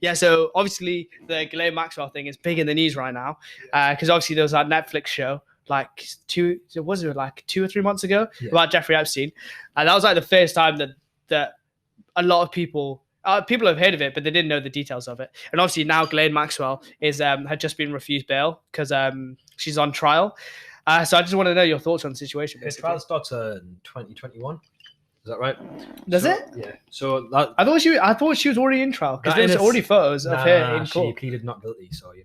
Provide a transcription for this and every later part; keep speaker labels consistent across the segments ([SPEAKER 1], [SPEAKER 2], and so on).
[SPEAKER 1] Yeah, so obviously the Ghislaine Maxwell thing is big in the news right now because obviously there was that Netflix show like 2 or 3 months ago about Jeffrey Epstein, and that was like the first time that a lot of people have heard of it, but they didn't know the details of it. And obviously now Ghislaine Maxwell is had just been refused bail because she's on trial. So I just want to know your thoughts on the situation.
[SPEAKER 2] Her trial starts in 2021. Is that right?
[SPEAKER 1] Does it?
[SPEAKER 2] Yeah. So that,
[SPEAKER 1] I thought she was already in trial because there's already photos of her in court.
[SPEAKER 2] She pleaded not guilty, so you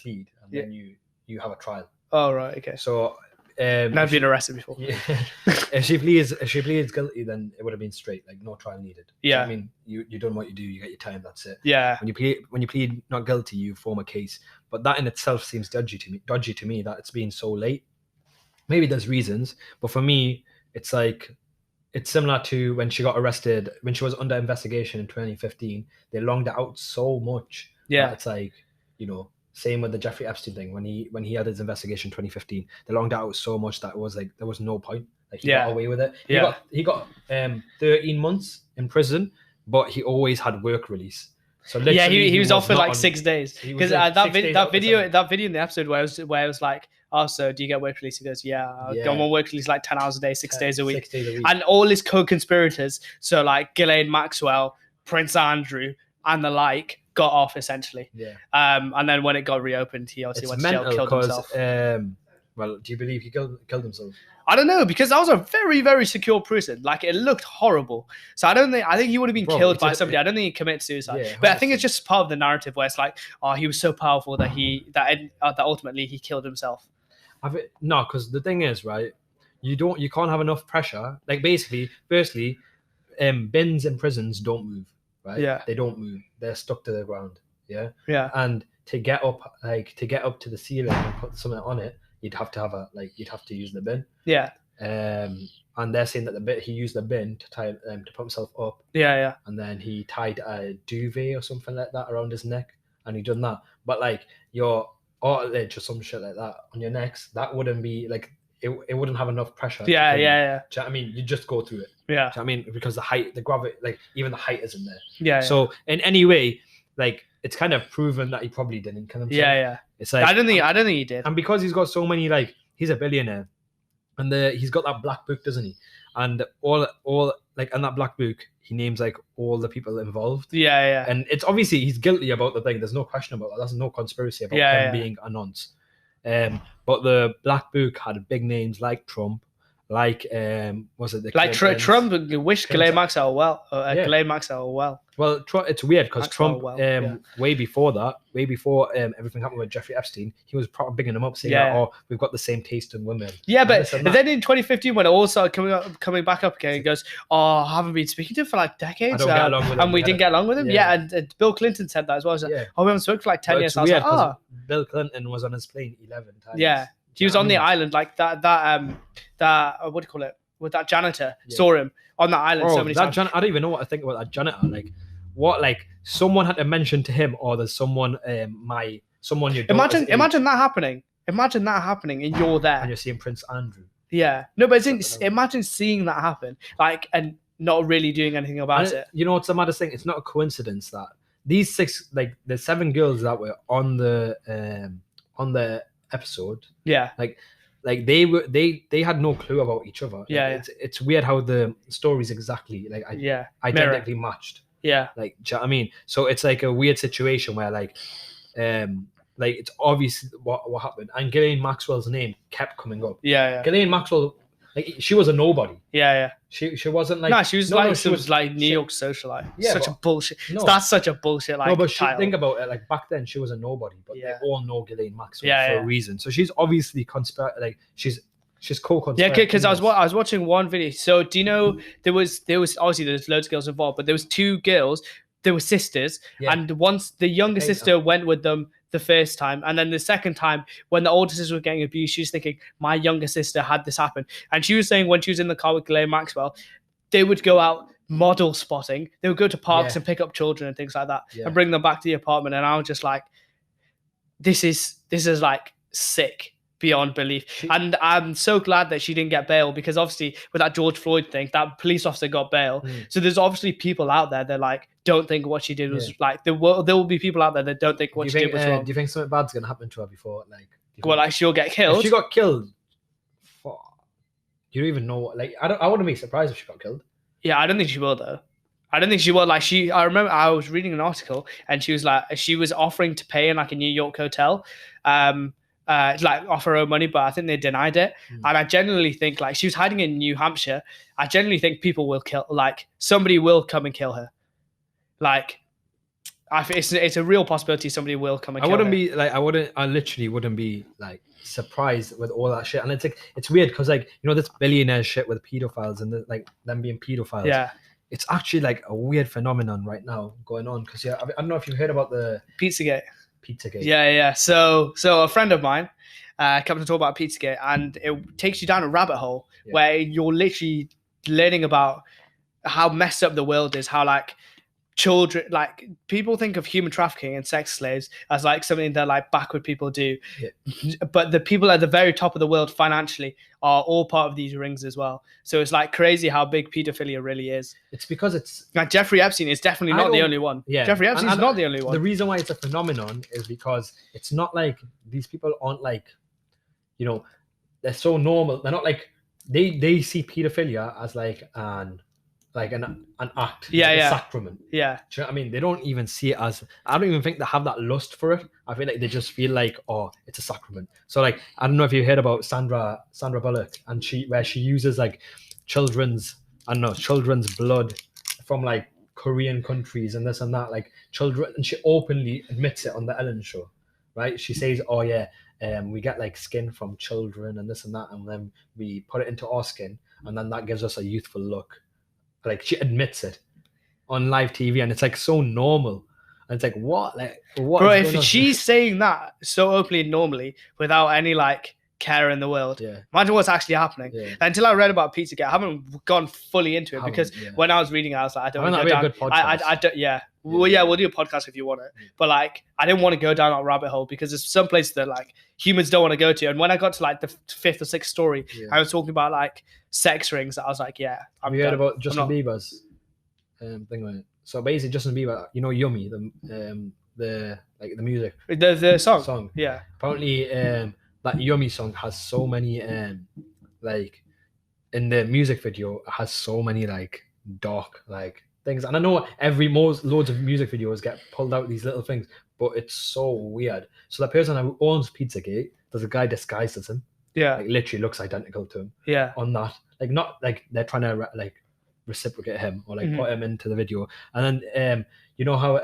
[SPEAKER 2] plead and then you have a trial.
[SPEAKER 1] Oh right, okay.
[SPEAKER 2] So
[SPEAKER 1] I've been arrested before.
[SPEAKER 2] Yeah. if she pleads guilty, then it would have been straight, like no trial needed.
[SPEAKER 1] Yeah.
[SPEAKER 2] So, I mean, you done what you do, you get your time. That's it.
[SPEAKER 1] Yeah.
[SPEAKER 2] When you plead not guilty, you form a case, but that in itself seems dodgy to me that it's been so late. Maybe there's reasons, but for me, it's like. It's similar to when she got arrested, when she was under investigation in 2015. They longed it out so much.
[SPEAKER 1] Yeah.
[SPEAKER 2] It's like, same with the Jeffrey Epstein thing. When he had his investigation in 2015, they longed it out so much that it was like there was no point. Like he got away with it. He got 13 months in prison, but he always had work release. So
[SPEAKER 1] he was off for like 6 days because that video in the episode where I was like, oh, so do you get work release? He goes, yeah, I'm on work release like 10 hours a day, 6 days a week. And all his co-conspirators, so like Ghislaine Maxwell, Prince Andrew, and the like, got off essentially.
[SPEAKER 2] Yeah.
[SPEAKER 1] And then when it got reopened, he obviously went to jail, killed himself.
[SPEAKER 2] Well, do you believe he killed himself?
[SPEAKER 1] I don't know, because that was a very, very secure prison. Like, it looked horrible. So I think he would have been killed by somebody. I don't think he committed suicide. Yeah, but I think it's just part of the narrative where it's like, oh, he was so powerful that that ultimately he killed himself.
[SPEAKER 2] No, because the thing is, right, you can't have enough pressure. Like, basically, firstly, bins in prisons don't move, right?
[SPEAKER 1] Yeah.
[SPEAKER 2] They don't move. They're stuck to the ground. Yeah.
[SPEAKER 1] Yeah.
[SPEAKER 2] And to get up to the ceiling and put something on it, you'd have to use the bin.
[SPEAKER 1] Yeah.
[SPEAKER 2] And they're saying that he used the bin to tie to put himself up.
[SPEAKER 1] Yeah, yeah.
[SPEAKER 2] And then he tied a duvet or something like that around his neck, and he done that. But like your cartilage or some shit like that on your necks, that wouldn't be like it wouldn't have enough pressure.
[SPEAKER 1] Yeah, yeah, yeah.
[SPEAKER 2] Do you know what I mean? You just go through it.
[SPEAKER 1] Yeah.
[SPEAKER 2] Do you know what I mean? Because the height, the gravity, like even the height isn't there.
[SPEAKER 1] Yeah.
[SPEAKER 2] So in any way, like it's kind of proven that he probably didn't kill himself.
[SPEAKER 1] Yeah, yeah.
[SPEAKER 2] It's like
[SPEAKER 1] I don't think he did.
[SPEAKER 2] And because he's got so many, like he's a billionaire, and he's got that black book, doesn't he? And all like in that black book, he names like all the people involved.
[SPEAKER 1] Yeah, yeah.
[SPEAKER 2] And it's obviously he's guilty about the thing. There's no question about that. There's no conspiracy about him being a nonce. But the black book had big names like Trump, like was it the
[SPEAKER 1] like Trump wished Ghislaine Maxwell well.
[SPEAKER 2] Ghislaine
[SPEAKER 1] Maxwell well.
[SPEAKER 2] Well, it's weird because Trump,
[SPEAKER 1] well,
[SPEAKER 2] way before everything happened with Jeffrey Epstein, he was probably bigging him up, saying, "Oh, we've got the same taste in women."
[SPEAKER 1] Yeah, but then in 2015, when it all started coming back up again, he goes, "Oh, I haven't been speaking to him for like decades, and we didn't get along with him." Yeah, and Bill Clinton said that as well. He said, "Oh, we haven't spoken for like 10 years."
[SPEAKER 2] It's weird because Bill Clinton was on his plane 11 times.
[SPEAKER 1] Yeah, he was on the island like that. What do you call it? With that janitor saw him on that island so many times.
[SPEAKER 2] I don't even know what to think about that janitor. Like, what? Like, someone had to mention to him, or there's someone, someone you don't
[SPEAKER 1] imagine that happening. Imagine that happening, and you're there,
[SPEAKER 2] and you're seeing Prince Andrew.
[SPEAKER 1] Yeah, no, but imagine seeing that happen, like, and not really doing anything about it.
[SPEAKER 2] You know what's the maddest thing? It's not a coincidence that these the 7 girls that were on the episode.
[SPEAKER 1] Yeah.
[SPEAKER 2] Like they had no clue about each other.
[SPEAKER 1] Yeah,
[SPEAKER 2] it's weird how the stories exactly identically matched.
[SPEAKER 1] Yeah.
[SPEAKER 2] Like, do you know what I mean? So it's like a weird situation where like it's obvious what happened, and Ghislaine Maxwell's name kept coming up.
[SPEAKER 1] Yeah.
[SPEAKER 2] Ghislaine Maxwell, like she was a nobody.
[SPEAKER 1] Yeah.
[SPEAKER 2] She wasn't like
[SPEAKER 1] she was like New York socialite.
[SPEAKER 2] Yeah,
[SPEAKER 1] such a bullshit. That's such a bullshit. Like,
[SPEAKER 2] no, but think about it. Like back then, she was a nobody, but they all know Ghislaine Maxwell for a reason. So she's obviously she's co-conspiring.
[SPEAKER 1] Yeah, because I was watching one video. So do you know there was obviously there's loads of girls involved, but there was 2 girls. They were sisters, and once the younger sister went with them the first time, and then the second time when the older sister was getting abused, she was thinking, my younger sister had this happen. And she was saying when she was in the car with Ghislaine Maxwell, they would go out model spotting. They would go to parks and pick up children and things like that and bring them back to the apartment. And I was just like, this is like sick, beyond belief. And I'm so glad that she didn't get bail, because obviously with that George Floyd thing, that police officer got bail. So there's obviously people out there that like don't think what she did was like, there will be people out there that don't think what she did was wrong.
[SPEAKER 2] Do you think something bad's gonna happen to her before, like?
[SPEAKER 1] Well, like she'll get killed.
[SPEAKER 2] If she got killed, you don't even know what. Like, I wouldn't be surprised if she got killed.
[SPEAKER 1] Yeah, I don't think she will though. I don't think she will. Like I remember I was reading an article and she was offering to pay in like a New York hotel, like offer her own money, but I think they denied it. And I genuinely think like she was hiding in New Hampshire. I genuinely think people will somebody will come and kill her. Like, it's a real possibility somebody will come and kill her.
[SPEAKER 2] I literally wouldn't be like surprised with all that shit. And it's weird because like, you know, this billionaire shit with pedophiles and like them being pedophiles.
[SPEAKER 1] Yeah.
[SPEAKER 2] It's actually like a weird phenomenon right now going on. Because I don't know if you've heard about the
[SPEAKER 1] Pizzagate.
[SPEAKER 2] Yeah.
[SPEAKER 1] So a friend of mine come to talk about Pizzagate, and it takes you down a rabbit hole where you're literally learning about how messed up the world is, how like children, like people think of human trafficking and sex slaves as like something that like backward people do, but the people at the very top of the world financially are all part of these rings as well. So it's like crazy how big pedophilia really is.
[SPEAKER 2] It's because it's
[SPEAKER 1] like Jeffrey Epstein is definitely not the only one. Jeffrey Epstein is not the only one.
[SPEAKER 2] The reason why it's a phenomenon is because it's not like these people aren't like, you know, they're so normal. They're not like they see pedophilia as like an act, a sacrament.
[SPEAKER 1] Yeah.
[SPEAKER 2] Do you know what I mean? They don't even see it as, I don't even think they have that lust for it. I feel like they just feel like, oh, it's a sacrament. So like, I don't know if you heard about Sandra Bullock, and where she uses like children's blood from like Korean countries and this and that, like children, and she openly admits it on the Ellen show, right? She says, oh yeah, we get like skin from children and this and that, and then we put it into our skin, and then that gives us a youthful look. Like she admits it on live TV, and it's like so normal. And it's like, what? Like, what?
[SPEAKER 1] Bro, if she's saying that so openly and normally without any like care in the world, imagine what's actually happening. Until I read about Pizzagate, I haven't gone fully into it because when I was reading it, I was like, I don't want to go down. I don't. Yeah. Well, yeah, we'll do a podcast if you want it. But like, I didn't want to go down that rabbit hole because there's some places that like humans don't want to go to. And when I got to like the 5th or 6th story, I was talking about like sex rings. I was like, yeah.
[SPEAKER 2] Have you heard about Justin Bieber's thing on it? So basically, Justin Bieber, you know, Yummy, the music,
[SPEAKER 1] the song. Yeah.
[SPEAKER 2] Apparently, that Yummy song has so many like in the music video, it has so many like dark like things. And I know loads of music videos get pulled out these little things, but it's so weird. So the person who owns Pizzagate, there's a guy disguised as him.
[SPEAKER 1] Yeah.
[SPEAKER 2] Like literally looks identical to him.
[SPEAKER 1] Yeah.
[SPEAKER 2] On that, like not like they're trying to like reciprocate him or like put him into the video. And then you know how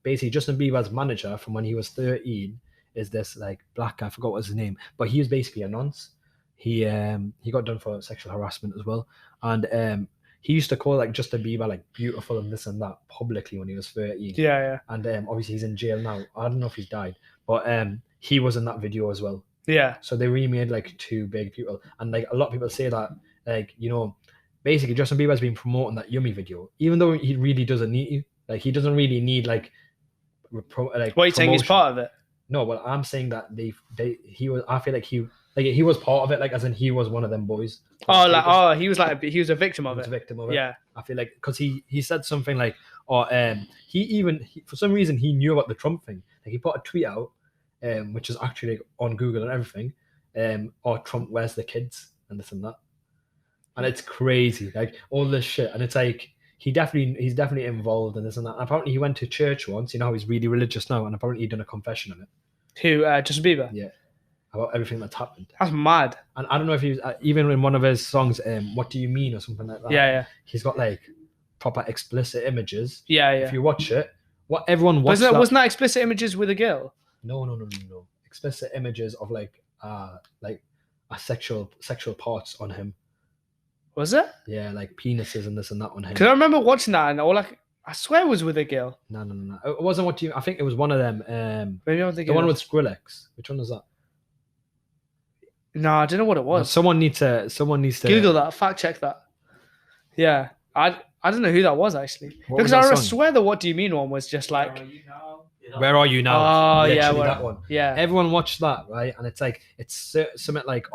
[SPEAKER 2] basically Justin Bieber's manager from when he was 13 is this like black guy, I forgot what his name, but he was basically a nonce. He got done for sexual harassment as well. And he used to call like Justin Bieber like beautiful and this and that publicly when he was 13.
[SPEAKER 1] Yeah.
[SPEAKER 2] And obviously he's in jail now. I don't know if he's died, but he was in that video as well.
[SPEAKER 1] Yeah.
[SPEAKER 2] So they remade like two big people, and like a lot of people say that like, you know, basically Justin Bieber's been promoting that Yummy video, even though he really doesn't need you. Like he doesn't really need like
[SPEAKER 1] what are you saying? He's part of it?
[SPEAKER 2] No, well I'm saying that he was. I feel like he was part of it, like as in he was one of them boys.
[SPEAKER 1] He was a victim of it. Yeah.
[SPEAKER 2] I feel like because he said something like, he for some reason he knew about the Trump thing. Like he put a tweet out, which is actually like, on Google and everything, Trump, where's the kids and this and that, and it's crazy, like all this shit, and it's like he's definitely involved in this and that. And apparently he went to church once. You know how he's really religious now, and apparently he done a confession on it.
[SPEAKER 1] Who, Justin Bieber?
[SPEAKER 2] Yeah. About everything that's happened.
[SPEAKER 1] That's mad.
[SPEAKER 2] And I don't know if he was, even in one of his songs, What Do You Mean or something like that.
[SPEAKER 1] Yeah.
[SPEAKER 2] He's got like proper explicit images.
[SPEAKER 1] Yeah.
[SPEAKER 2] If you watch it, what everyone watched.
[SPEAKER 1] Wasn't that explicit images with a girl?
[SPEAKER 2] No. Explicit images of like a sexual parts on him.
[SPEAKER 1] Was it?
[SPEAKER 2] Yeah, like penises and this and that on him.
[SPEAKER 1] Because I remember watching that and I swear it was with a girl.
[SPEAKER 2] No. It wasn't I think it was one of them.
[SPEAKER 1] Maybe I don't think
[SPEAKER 2] the one with Skrillex. Which one was that?
[SPEAKER 1] No, I don't know what it was.
[SPEAKER 2] Someone needs to
[SPEAKER 1] Google that, fact check that. Yeah. I don't know who that was actually. Because I swear the What Do You Mean one was just like
[SPEAKER 2] Where Are You Now?
[SPEAKER 1] Oh,
[SPEAKER 2] Literally
[SPEAKER 1] yeah,
[SPEAKER 2] that one.
[SPEAKER 1] Yeah.
[SPEAKER 2] Everyone watched that, right? And it's like it's something like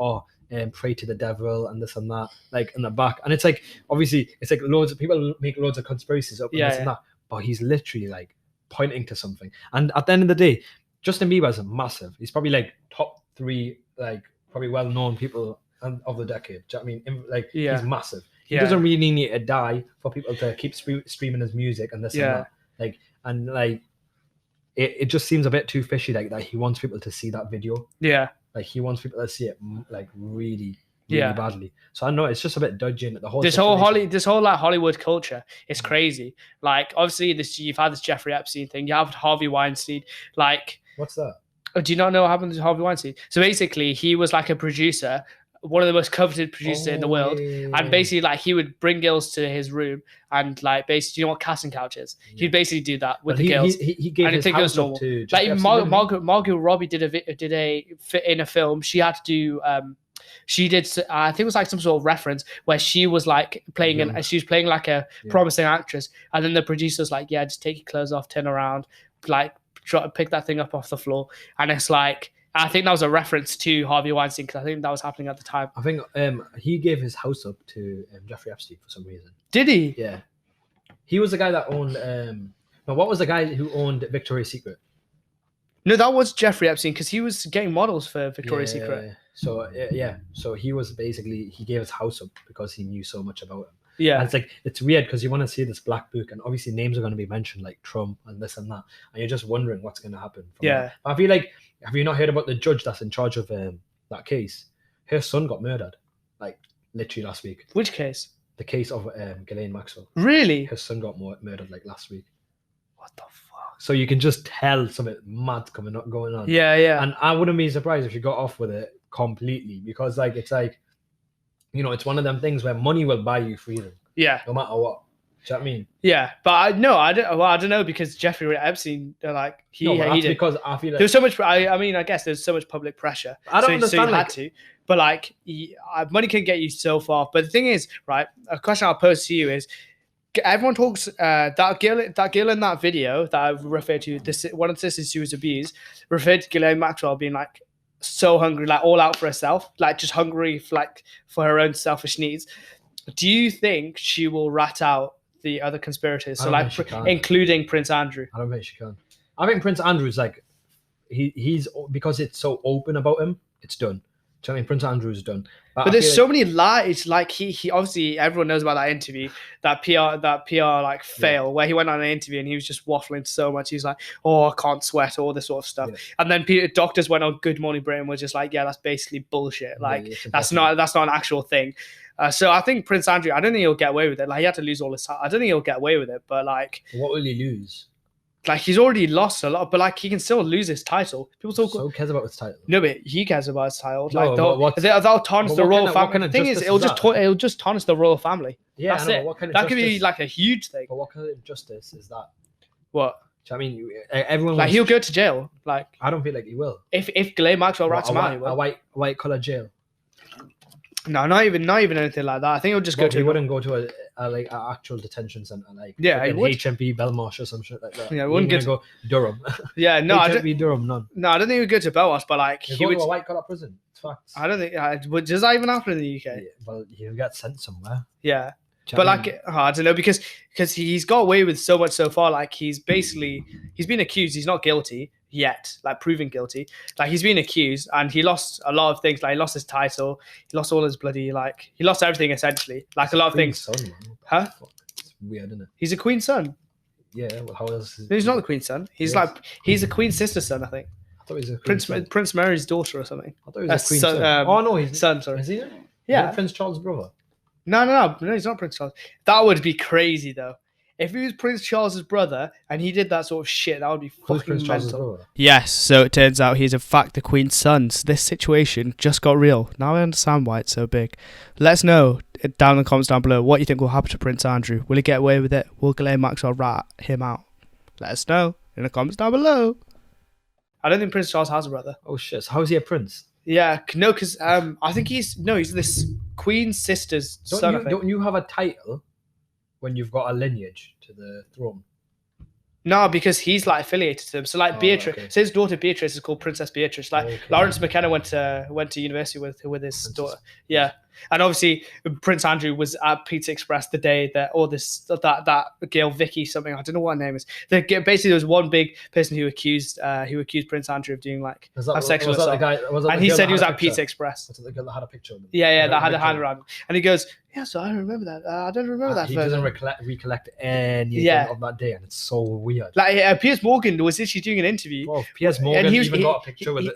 [SPEAKER 2] pray to the devil and this and that, like in the back. And it's like obviously it's like loads of people make loads of conspiracies up and this and that, but he's literally like pointing to something. And at the end of the day, Justin Bieber's massive. He's probably like top 3, like probably well-known people of the decade. Do you know what I mean? Like he's massive. He doesn't really need to die for people to keep streaming his music and this and that. Like, it just seems a bit too fishy, like that he wants people to see that video. Yeah. Like he wants people to see it like really badly. So I know it's just a bit dodgy in the whole
[SPEAKER 1] this whole like Hollywood culture is crazy. Like obviously you've had this Jeffrey Epstein thing, you have Harvey Weinstein. Like
[SPEAKER 2] what's that?
[SPEAKER 1] Do you not know what happened to Harvey Weinstein? So basically he was like a producer, one of the most coveted producers in the world, and basically like he would bring girls to his room and like basically, you know what casting couch is? He'd basically do that with the girls.
[SPEAKER 2] He gave his house up to
[SPEAKER 1] like Margot Robbie did in a film. She had to do I think it was like some sort of reference where she was like playing she was playing like a promising actress, and then the producer's like, yeah, just take your clothes off, turn around, like try to pick that thing up off the floor, and it's like. I think that was a reference to Harvey Weinstein because I think that was happening at the time.
[SPEAKER 2] I think he gave his house up to Jeffrey Epstein for some reason.
[SPEAKER 1] Did he?
[SPEAKER 2] Yeah. He was the guy that owned... what was the guy who owned Victoria's Secret?
[SPEAKER 1] No, that was Jeffrey Epstein because he was getting models for Victoria's Secret.
[SPEAKER 2] So, So he was basically... He gave his house up because he knew so much about him.
[SPEAKER 1] Yeah.
[SPEAKER 2] And it's like, it's weird because you want to see this black book and obviously names are going to be mentioned like Trump and this and that. And you're just wondering what's going to happen. That. I feel like, have you not heard about the judge that's in charge of that case? Her son got murdered, like literally last week.
[SPEAKER 1] Which case?
[SPEAKER 2] The case of Ghislaine Maxwell.
[SPEAKER 1] Really?
[SPEAKER 2] Her son got murdered like last week.
[SPEAKER 1] What the fuck?
[SPEAKER 2] So you can just tell something mad going on.
[SPEAKER 1] Yeah.
[SPEAKER 2] And I wouldn't be surprised if you got off with it completely because like it's like, you know, it's one of them things where money will buy you freedom. Yeah. No matter what. Do you know what I mean? Yeah, but I don't know because Jeffrey Epstein, like he did because I feel like there's so much. I guess there's so much public pressure. I don't understand. So he had to, but like money can get you so far. But the thing is, right? A question I'll pose to you is: everyone talks that girl in that video that I referred to, one of the sisters who was abused, referred to Ghislaine Maxwell being like so hungry, like all out for herself, like just hungry for her own selfish needs. Do you think she will rat out the other conspirators? So like including Prince Andrew? I don't think she can. I think Prince Andrew's like he's because it's so open about him, it's done. Do you know what I mean? Prince Andrew's done. But there's so many lies. Like he obviously everyone knows about that interview, that PR like fail where he went on an interview and he was just waffling so much. He's like, oh, I can't sweat, all this sort of stuff. Yeah. And then doctors went on Good Morning Britain was just like, yeah, that's basically bullshit. Like that's not an actual thing. So I think Prince Andrew, I don't think he'll get away with it. Like he had to lose all his time. I don't think he'll get away with it. But like, what will he lose? Like he's already lost a lot, but like he can still lose his title. People talk. So who cares about his title? No, but he cares about his title. Like they'll tarnish the royal family. The thing is, it'll just tarnish the royal family. Yeah, that's it. That could be like a huge thing. But what kind of injustice is that? What? I mean, everyone. Like he'll go to jail. Like I don't feel like he will. If Ghislaine Maxwell rats him out, he will. A white collar jail. No, not even anything like that. I think he'll just go to. He wouldn't go to a actual detention center, like HMP Belmarsh or some shit like that. Yeah, he wouldn't go Durham. Yeah, no, HMP Durham, none. No, I don't think he would go to Belmarsh, but like he would go to a white collar prison. It's facts. I don't think. Does that even happen in the UK? Yeah, well, he'll get sent somewhere. Yeah. But like, I don't know, because he's got away with so much so far. Like he's been accused. He's not guilty yet, like proven guilty. Like he's been accused and he lost a lot of things. Like he lost his title. He lost all his bloody, like he lost everything essentially. Like a lot of things. Son, huh? It's weird, isn't it? He's a queen's son. Yeah. Well, how else? He's not the queen's son. He's he's a queen's sister's son, I think. I thought he was Prince Mary's daughter or something. I thought he was a queen's son. Oh no, he's son. Sorry. Is he? Yeah. Prince Charles' brother. No, he's not Prince Charles. That would be crazy, though. If he was Prince Charles's brother and he did that sort of shit, that would be fucking mental. Yes, so it turns out he's in fact the Queen's son. So this situation just got real. Now I understand why it's so big. Let us know down in the comments down below what you think will happen to Prince Andrew. Will he get away with it? Will Ghislaine Maxwell rat him out? Let us know in the comments down below. I don't think Prince Charles has a brother. Oh shit, so how is he a prince? Yeah, no, because I think he's this Queen's sister's son. Don't you have a title when you've got a lineage to the throne?
[SPEAKER 1] No, because he's like affiliated to them. So like Beatrice,
[SPEAKER 2] okay.
[SPEAKER 1] so his daughter Beatrice is called Princess Beatrice. Like
[SPEAKER 2] Okay.
[SPEAKER 1] Lawrence McKenna went to university with his
[SPEAKER 2] Princess.
[SPEAKER 1] daughter. Yeah, and obviously Prince Andrew was at Pizza Express the day that that girl Vicky something, I don't know what her name is. Basically, there was one big person who accused Prince Andrew of doing like sexual assault. And he said he was at Pizza Express.
[SPEAKER 2] Was it the girl that had a picture of him?
[SPEAKER 1] Yeah, that had a hand around him. And he goes, yeah, so I remember that. I don't remember that.
[SPEAKER 2] He doesn't recollect anything of that day, and it's so weird.
[SPEAKER 1] Like Piers Morgan was literally doing an interview.
[SPEAKER 2] Well, Piers Morgan even got a picture with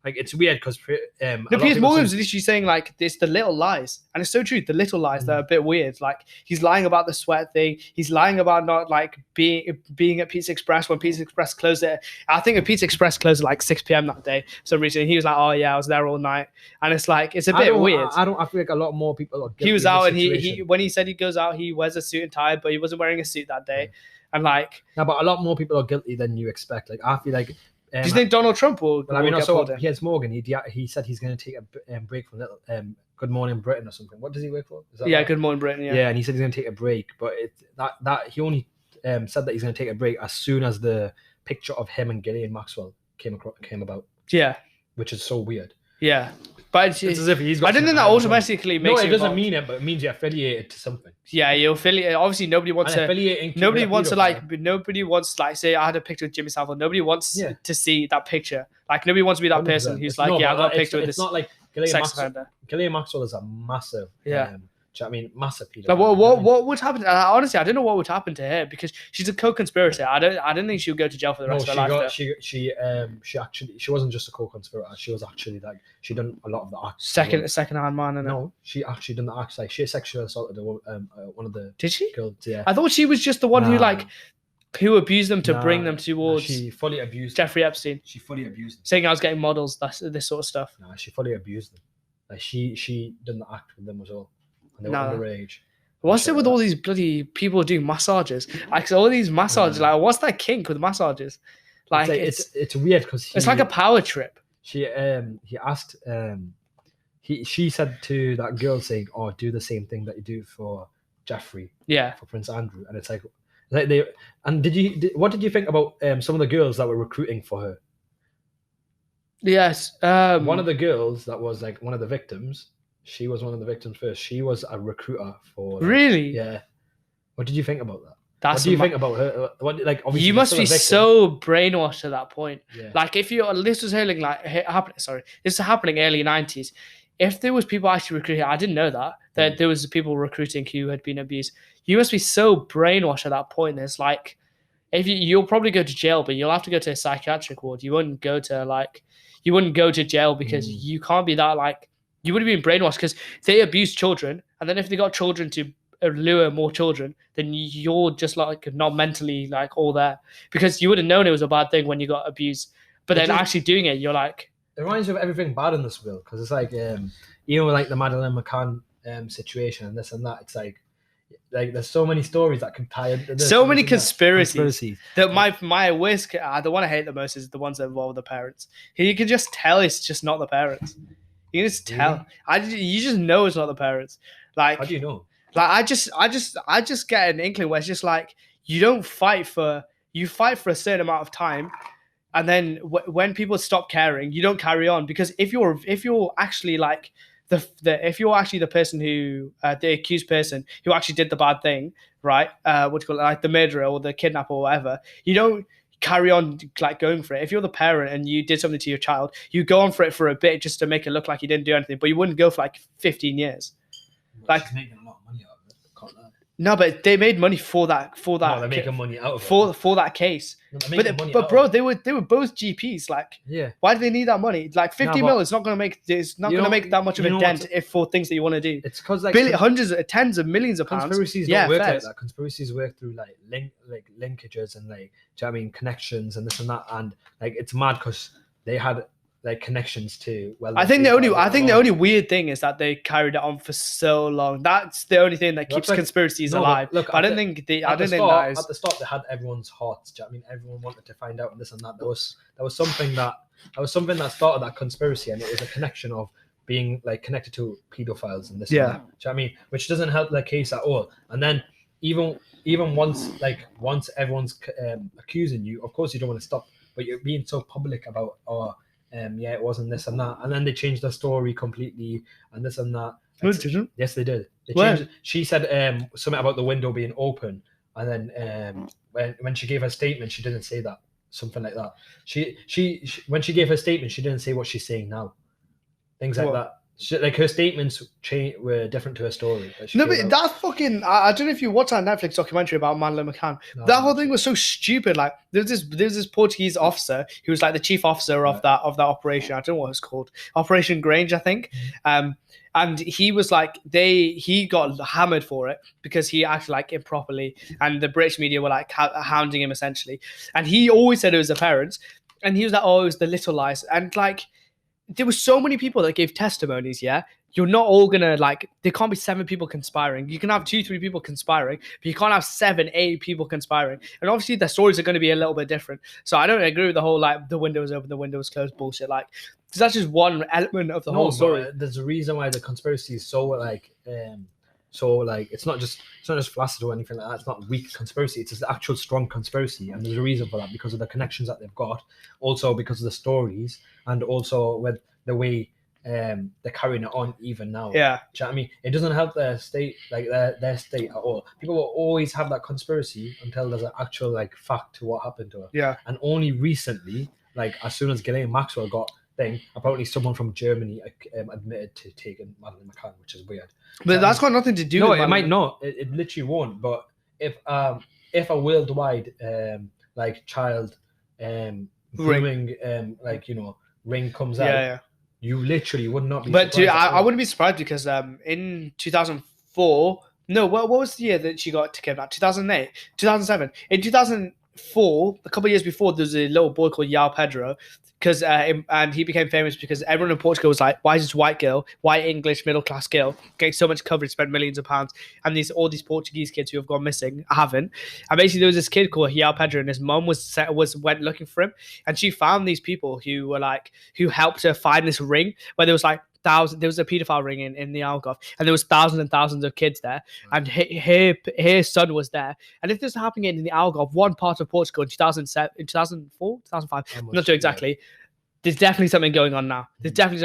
[SPEAKER 2] like it's weird because
[SPEAKER 1] Piers Morgan was literally saying like this the little lies, and it's so true. The little lies that are a bit weird. Like he's lying about the sweat thing. He's lying about not like being at Pizza Express when Pizza Express closed it. I think Pizza Express closed at like 6 p.m. that day for some reason. He was like, oh yeah, I was there all night, and it's like it's a bit weird.
[SPEAKER 2] I feel like a lot more people are.
[SPEAKER 1] He was out and he when he said he goes out, he wears a suit and tie, but he wasn't wearing a suit that day, and like.
[SPEAKER 2] No, but a lot more people are guilty than you expect. Like I feel like.
[SPEAKER 1] Do you think Donald Trump will?
[SPEAKER 2] Well, I mean, also Piers Morgan. He said he's going to take a break from little Good Morning Britain or something. What does he work for?
[SPEAKER 1] Right? Good Morning Britain. Yeah.
[SPEAKER 2] Yeah, and he said he's going to take a break, but he only said that he's going to take a break as soon as the picture of him and Ghislaine Maxwell came about.
[SPEAKER 1] Yeah,
[SPEAKER 2] which is so weird.
[SPEAKER 1] Yeah, but
[SPEAKER 2] it's as if he's.
[SPEAKER 1] I didn't think that automatically makes.
[SPEAKER 2] No, it doesn't mean it, but it means you're affiliated to something.
[SPEAKER 1] Yeah, you're affiliated. Obviously, nobody wants to. Nobody wants like say I had a picture with Jimmy Savile. Nobody wants to see that picture. Like nobody wants to be that 100%. Person who's like, I got a picture with this.
[SPEAKER 2] It's not like
[SPEAKER 1] sex offender.
[SPEAKER 2] Ghislaine Maxwell is a massive. I mean, massive pedophile.
[SPEAKER 1] Like, what would happen? Honestly, I don't know what would happen to her because she's a co-conspirator. I don't think she'll go to jail for the rest of her life.
[SPEAKER 2] She wasn't just a co-conspirator. She was actually like she done a lot of the acts.
[SPEAKER 1] Second-hand man.
[SPEAKER 2] No, she actually done the acts. Like she sexually assaulted one of the.
[SPEAKER 1] Did she?
[SPEAKER 2] Girls, yeah.
[SPEAKER 1] I thought she was just the one who abused them to bring them towards.
[SPEAKER 2] She fully abused
[SPEAKER 1] Jeffrey Epstein.
[SPEAKER 2] She fully abused them.
[SPEAKER 1] Saying I was getting models. This sort of stuff.
[SPEAKER 2] No, she fully abused them. Like she done the act with them as well. And they were underage.
[SPEAKER 1] What's it with all these bloody people doing massages? Like all these massages, like what's that kink with massages? Like
[SPEAKER 2] it's weird because
[SPEAKER 1] it's like a power trip.
[SPEAKER 2] He asked she said to that girl saying, "Oh, do the same thing that you do for Jeffrey, for Prince Andrew," and it's like they. And what did you think about some of the girls that were recruiting for her?
[SPEAKER 1] Yes,
[SPEAKER 2] one of the girls that was like one of the victims. She was one of the victims first. She was a recruiter for.
[SPEAKER 1] Really?
[SPEAKER 2] Yeah. What did you think about that? What do you think about her? Obviously
[SPEAKER 1] you must be so brainwashed at that point.
[SPEAKER 2] Yeah.
[SPEAKER 1] Like if this was happening this is happening early 90s. If there was people actually recruiting, I didn't know that there was people recruiting who had been abused. You must be so brainwashed at that point. It's like if you'll probably go to jail, but you'll have to go to a psychiatric ward. You wouldn't go to jail because you can't be that like. You would have been brainwashed because they abuse children, and then if they got children to lure more children, then you're just like not mentally like all there because you would have known it was a bad thing when you got abused. But then actually doing it, you're like.
[SPEAKER 2] It reminds you of everything bad in this world because it's like even with like the Madeleine McCann situation and this and that. It's like there's so many stories that can tie into this.
[SPEAKER 1] So many conspiracies. That my worst, the one I hate the most is the ones that involve the parents. You can just tell it's just not the parents. You can just tell. You just know it's not the parents. Like,
[SPEAKER 2] how do you know?
[SPEAKER 1] Like, I just get an inkling where it's just like you fight for a certain amount of time, and then when people stop caring, you don't carry on because if you're actually like if you're actually the person who the accused person who actually did the bad thing, right? What do you call it? Like the murderer or the kidnapper or whatever, you don't carry on like going for it. If you're the parent and you did something to your child, you go on for it for a bit just to make it look like you didn't do anything, but you wouldn't go for like 15 years.
[SPEAKER 2] Like she's making a lot of money out of it. Can't lie.
[SPEAKER 1] No, but they made money for that.
[SPEAKER 2] No, they're making money out of
[SPEAKER 1] it for that case. No, but bro, they were both GPs. Like,
[SPEAKER 2] yeah.
[SPEAKER 1] Why do they need that money? Like 50 mil is not going to make. It's not going to make that much of a dent if for things that you want to do.
[SPEAKER 2] It's because like
[SPEAKER 1] tens of millions of pounds.
[SPEAKER 2] Conspiracies don't work like that. Conspiracies work through like linkages and like, do you know what I mean, connections and this and that, and like it's mad because they had like connections to. Well, I think the
[SPEAKER 1] only weird thing is that they carried it on for so long. That's the only thing that keeps conspiracies alive. Look, I don't think that is.
[SPEAKER 2] At the start, they had everyone's hearts. Do you know what I mean? Everyone wanted to find out and this and that. There was something that started that conspiracy, and it was a connection of being like connected to pedophiles and this. And that. Do you know what I mean? Which doesn't help the case at all. And then even once everyone's accusing you, of course you don't want to stop, but you're being so public about yeah, it wasn't this and that, and then they changed the story completely and this and that.
[SPEAKER 1] No, it didn't.
[SPEAKER 2] Yes, they did. They
[SPEAKER 1] When?
[SPEAKER 2] changed. She said something about the window being open, and then when she gave her statement, she didn't say that. Something like that. She when she gave her statement, she didn't say what she's saying now. Things like that. Like her statements were different to her story.
[SPEAKER 1] No, but that fucking I don't know if you watched that Netflix documentary about Madeleine McCann. No, that whole thing was so stupid. Like there's this Portuguese officer who was like the chief officer of that operation. I don't know what it's called, Operation Grange, I think. And he was like he got hammered for it because he acted like improperly, and the British media were like hounding him essentially. And he always said it was the parents, and he was like, oh, it was the little lies, and like. There were so many people that gave testimonies, yeah? You're not all gonna, like, there can't be 7 people conspiring. You can have 2-3 people conspiring, but you can't have 7-8 people conspiring. And obviously the stories are going to be a little bit different. So I don't agree with the whole, like, the window was open, the window was closed bullshit. Like, because that's just one element of the whole story.
[SPEAKER 2] There's a reason why the conspiracy is so, like, it's not just flaccid or anything like that. It's not a weak conspiracy. It's an actual strong conspiracy, and there's a reason for that because of the connections that they've got, also because of the stories, and also with the way they're carrying it on even now.
[SPEAKER 1] Yeah.
[SPEAKER 2] Do you know what I mean? It doesn't help their state, like their state at all. People will always have that conspiracy until there's an actual like fact to what happened to her.
[SPEAKER 1] Yeah.
[SPEAKER 2] And only recently, like as soon as Ghislaine Maxwell got thing, apparently someone from Germany admitted to taking Madeleine McCann, which is weird.
[SPEAKER 1] But that's got nothing to do with
[SPEAKER 2] it might not. It literally won't. But if a worldwide like child grooming ring comes out, you literally would not be.
[SPEAKER 1] But I wouldn't be surprised because in 2004, no, what was the year that she got kidnapped? 2008, 2007. In 2004, a couple of years before, there was a little boy called João Pedro. And he became famous because everyone in Portugal was like, why is this white English middle class girl getting so much coverage, spent millions of pounds, and all these Portuguese kids who have gone missing haven't. And basically there was this kid called João Pedro, and his mum went looking for him, and she found these people who helped her find this ring where there was like there was a pedophile ring in the Algarve, and there was thousands and thousands of kids there, and her son was there. And if this was happening in the Algarve, one part of Portugal in 2007, in 2004, 2005, I'm not sure exactly. Yeah. There's definitely something going on now. But I don't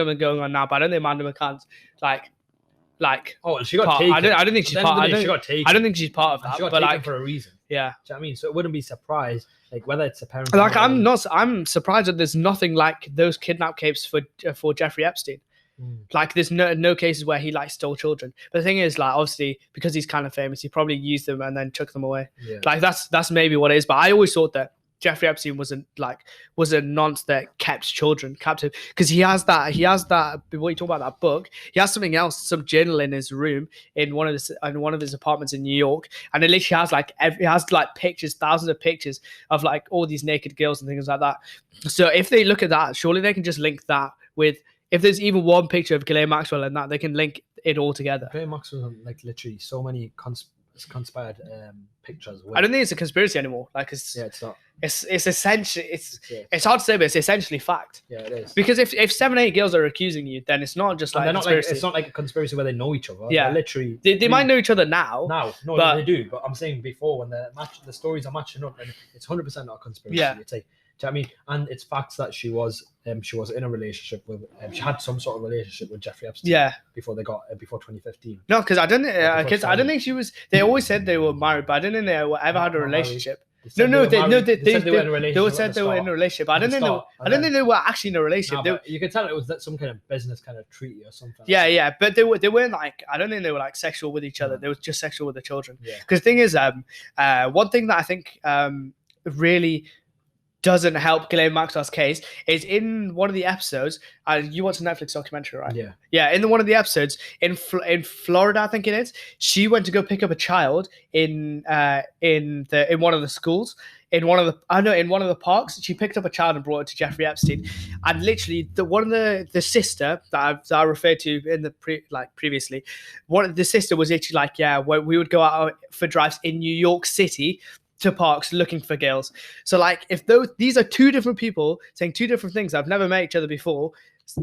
[SPEAKER 1] think Amanda McCann's like.
[SPEAKER 2] Oh, she got taken.
[SPEAKER 1] I don't think she's part.
[SPEAKER 2] She got taken.
[SPEAKER 1] I don't think she's part of that.
[SPEAKER 2] She got
[SPEAKER 1] but
[SPEAKER 2] taken
[SPEAKER 1] like
[SPEAKER 2] for a reason.
[SPEAKER 1] Yeah.
[SPEAKER 2] Do you know what I mean? So it wouldn't be surprised, like whether it's a parent.
[SPEAKER 1] Like I'm surprised that there's nothing like those kidnap capes for Jeffrey Epstein. Like there's no cases where he like stole children. But the thing is, like obviously because he's kind of famous, he probably used them and then took them away. Yeah. Like that's maybe what it is. But I always thought that Jeffrey Epstein was a nonce that kept children captive, because he has that what you talk about, that book, he has something else, some journal in his room in one of his apartments in New York, and it literally has pictures, thousands of pictures of like all these naked girls and things like that. So if they look at that, surely they can just link that with, if there's even one picture of Ghislaine Maxwell and that, they can link it all together.
[SPEAKER 2] Ghislaine Maxwell, like literally so many conspired pictures.
[SPEAKER 1] I don't think it's a conspiracy anymore. Like it's
[SPEAKER 2] not.
[SPEAKER 1] It's essentially it's hard to say, but it's essentially fact.
[SPEAKER 2] Yeah, it is.
[SPEAKER 1] Because if 7-8 girls are accusing you, then it's not just like conspiracy.
[SPEAKER 2] It's not like a conspiracy where they know each other.
[SPEAKER 1] Yeah,
[SPEAKER 2] they're literally
[SPEAKER 1] they might know each other now.
[SPEAKER 2] No, they do. But I'm saying before, when the stories are matching up, and it's 100% not a conspiracy.
[SPEAKER 1] Yeah.
[SPEAKER 2] It's like, do you know what I mean? And it's facts that she was in a relationship with, she had some sort of relationship with Jeffrey Epstein.
[SPEAKER 1] Yeah.
[SPEAKER 2] Before 2015.
[SPEAKER 1] No, because I don't think she was. They always said they were married, but I don't think they ever had a relationship. They said they were in a relationship. I don't think they were actually in a relationship.
[SPEAKER 2] You could tell it was some kind of business kind of treaty or something.
[SPEAKER 1] Yeah, but they weren't like, I don't think they were like sexual with each other. They were just sexual with the children. Because the thing is, one thing that I think really doesn't help Ghislaine Maxwell's case is in one of the episodes. You watched a Netflix documentary, right?
[SPEAKER 2] Yeah.
[SPEAKER 1] Yeah. In one of the episodes in Florida, I think it is. She went to go pick up a child in one of the schools. In one of the parks, she picked up a child and brought it to Jeffrey Epstein, and literally the sister that I referred to in the previously, the sister was literally like, yeah, we would go out for drives in New York City to parks looking for girls. So like, if these are two different people saying two different things that have never met each other before,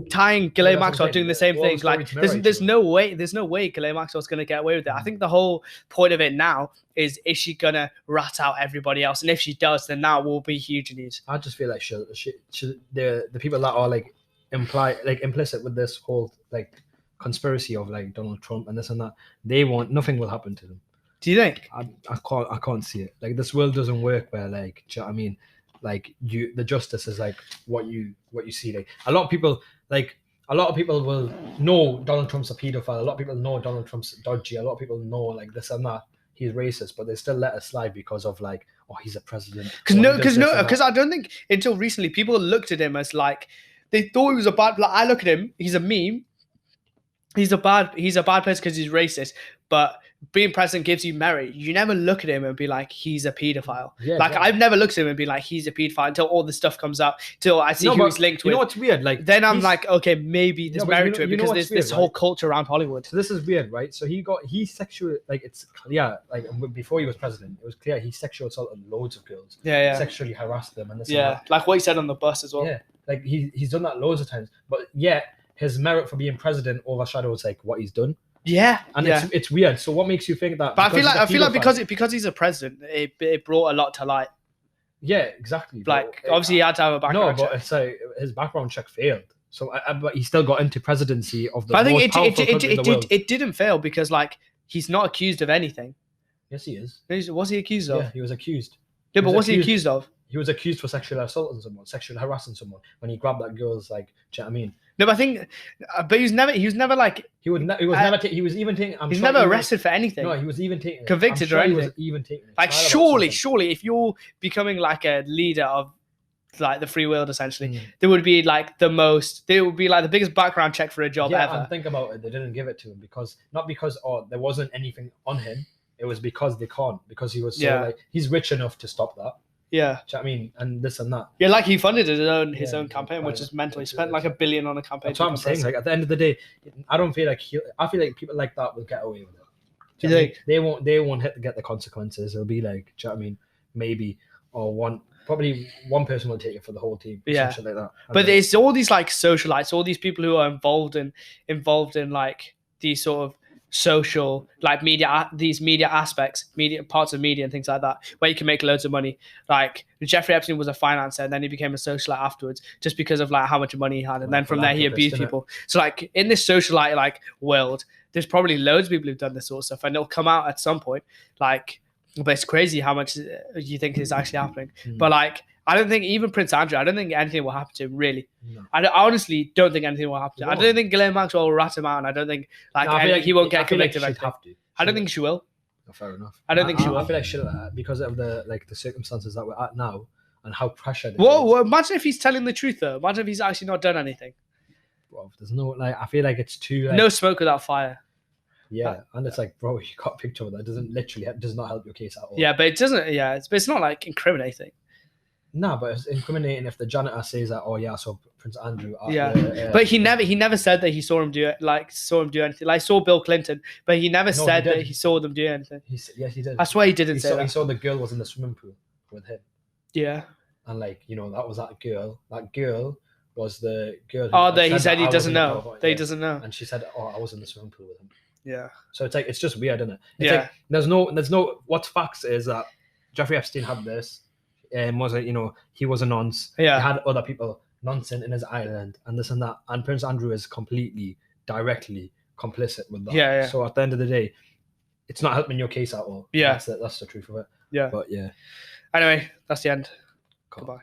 [SPEAKER 1] tying Ghislaine
[SPEAKER 2] that's what I'm
[SPEAKER 1] Maxwell
[SPEAKER 2] saying.
[SPEAKER 1] doing the same
[SPEAKER 2] All the
[SPEAKER 1] thing. Like,
[SPEAKER 2] stories mirror each
[SPEAKER 1] there's
[SPEAKER 2] other.
[SPEAKER 1] no way Ghislaine Maxwell's gonna get away with it. I think the whole point of it now is she gonna rat out everybody else, and if she does, then that will be huge news.
[SPEAKER 2] I just feel like the people that are like implicit with this whole like conspiracy of like Donald Trump and this and that, nothing will happen to them.
[SPEAKER 1] Do you think?
[SPEAKER 2] I can't see it. Like, this world doesn't work where, like, do you know what I mean? Like, the justice is like what you see. Like, a lot of people will know Donald Trump's a pedophile. A lot of people know Donald Trump's dodgy. A lot of people know like this and that. He's racist, but they still let it slide because of like, oh, he's a president.
[SPEAKER 1] Because I don't think until recently people looked at him as like, they thought he was a bad. Like, I look at him, he's a meme. He's a bad person because he's racist. But being president gives you merit. You never look at him and be like, he's a pedophile.
[SPEAKER 2] Yeah,
[SPEAKER 1] like,
[SPEAKER 2] yeah.
[SPEAKER 1] I've never looked at him and be like, he's a pedophile until all this stuff comes out. Till I see who he's linked with.
[SPEAKER 2] You know what's weird? Like,
[SPEAKER 1] then I'm like, okay, maybe there's merit to it because there's this whole
[SPEAKER 2] right?
[SPEAKER 1] culture around Hollywood.
[SPEAKER 2] So this is weird, right? So he sexual, like, it's clear, like, before he was president, it was clear he sexual assaulted loads of girls.
[SPEAKER 1] Yeah.
[SPEAKER 2] Sexually harassed them and this and
[SPEAKER 1] Yeah,
[SPEAKER 2] that.
[SPEAKER 1] like what he said on the bus as well.
[SPEAKER 2] Yeah, like he's done that loads of times, but yet his merit for being president overshadows like what he's done.
[SPEAKER 1] Yeah,
[SPEAKER 2] and
[SPEAKER 1] yeah.
[SPEAKER 2] it's weird. So what makes you think that?
[SPEAKER 1] But I feel like because he's a president, it brought a lot to light.
[SPEAKER 2] Yeah, exactly.
[SPEAKER 1] Like, obviously he had to have a background check.
[SPEAKER 2] No, but it's like his background check failed. So, but he still got into presidency of the
[SPEAKER 1] but I
[SPEAKER 2] most
[SPEAKER 1] think
[SPEAKER 2] powerful country in the world.
[SPEAKER 1] it didn't fail because like he's not accused of anything.
[SPEAKER 2] Yes, he is.
[SPEAKER 1] Was he accused of?
[SPEAKER 2] Yeah, he was accused.
[SPEAKER 1] Yeah, but what's he accused of?
[SPEAKER 2] He was accused for sexually assaulting someone, sexually harassing someone when he grabbed that girl's like. Do you know what I mean?
[SPEAKER 1] No, but I think, but he was never like.
[SPEAKER 2] He was even taken.
[SPEAKER 1] He's never arrested for anything.
[SPEAKER 2] No, he was even taken.
[SPEAKER 1] Convicted or anything.
[SPEAKER 2] He was even taken.
[SPEAKER 1] Like, surely, if you're becoming like a leader of like the free world, essentially, there would be like the biggest background check for a job ever.
[SPEAKER 2] And think about it. They didn't give it to him not because there wasn't anything on him. It was because they can't, because he was like, he's rich enough to stop that.
[SPEAKER 1] Yeah.
[SPEAKER 2] Do you know what I mean? And this and that.
[SPEAKER 1] Yeah, like he funded his own campaign, which is mental. He spent like $1 billion on a campaign.
[SPEAKER 2] That's what I'm saying. Like, at the end of the day, I don't feel like I feel like people like that will get away with it.
[SPEAKER 1] Do you think?
[SPEAKER 2] They won't get the consequences. It'll be like, do you know what I mean? Maybe, or probably one person will take it for the whole team.
[SPEAKER 1] Yeah.
[SPEAKER 2] Something like that.
[SPEAKER 1] But there's all these like socialites, all these people who are involved in like these sort of social like media aspects, media parts of media and things like that, where you can make loads of money. Like Jeffrey Epstein was a financer and then he became a socialite afterwards just because of like how much money he had, and then from there he abused people. So like in this socialite like world, there's probably loads of people who've done this sort of stuff, and it'll come out at some point. Like, but it's crazy how much you think is actually happening. But like, I don't think even Prince Andrew, I don't think anything will happen to him, really. No. I honestly don't think anything will happen to him. I don't think Ghislaine Maxwell will rat him out, and I don't think he won't get convicted.
[SPEAKER 2] I
[SPEAKER 1] don't think she will.
[SPEAKER 2] Oh, fair enough.
[SPEAKER 1] I don't think she will.
[SPEAKER 2] I feel like she'll, because of the circumstances that we're at now and how pressured.
[SPEAKER 1] Well, imagine if he's telling the truth though. Imagine if he's actually not done anything.
[SPEAKER 2] Well, there's no I feel like it's too
[SPEAKER 1] no smoke without fire.
[SPEAKER 2] Yeah, and it's like, bro, you got a picture of that. Does not help your case at all.
[SPEAKER 1] Yeah, but it doesn't. Yeah, it's not like incriminating.
[SPEAKER 2] No, but it's incriminating if the janitor says that. Oh yeah, so Prince Andrew.
[SPEAKER 1] But he never said that he saw him do it. Like saw him do anything. Like saw Bill Clinton, but he never said that he saw them do anything.
[SPEAKER 2] Yes, he did.
[SPEAKER 1] I swear he didn't say that.
[SPEAKER 2] He saw the girl was in the swimming pool with him.
[SPEAKER 1] Yeah.
[SPEAKER 2] And like, you know, that was that girl. That girl was the girl.
[SPEAKER 1] He said he doesn't know. He doesn't know.
[SPEAKER 2] And she said, "Oh, I was in the swimming pool with him."
[SPEAKER 1] Yeah.
[SPEAKER 2] So it's like, it's just weird, isn't it? It's like, there's no. What's facts is that Jeffrey Epstein had this. He was a nonce.
[SPEAKER 1] Yeah.
[SPEAKER 2] He had other people noncing in his island and this and that. And Prince Andrew is completely, directly complicit with that.
[SPEAKER 1] Yeah.
[SPEAKER 2] So at the end of the day, it's not helping your case at all.
[SPEAKER 1] Yeah.
[SPEAKER 2] That's the truth of it.
[SPEAKER 1] Yeah.
[SPEAKER 2] But yeah.
[SPEAKER 1] Anyway, that's the end. Goodbye.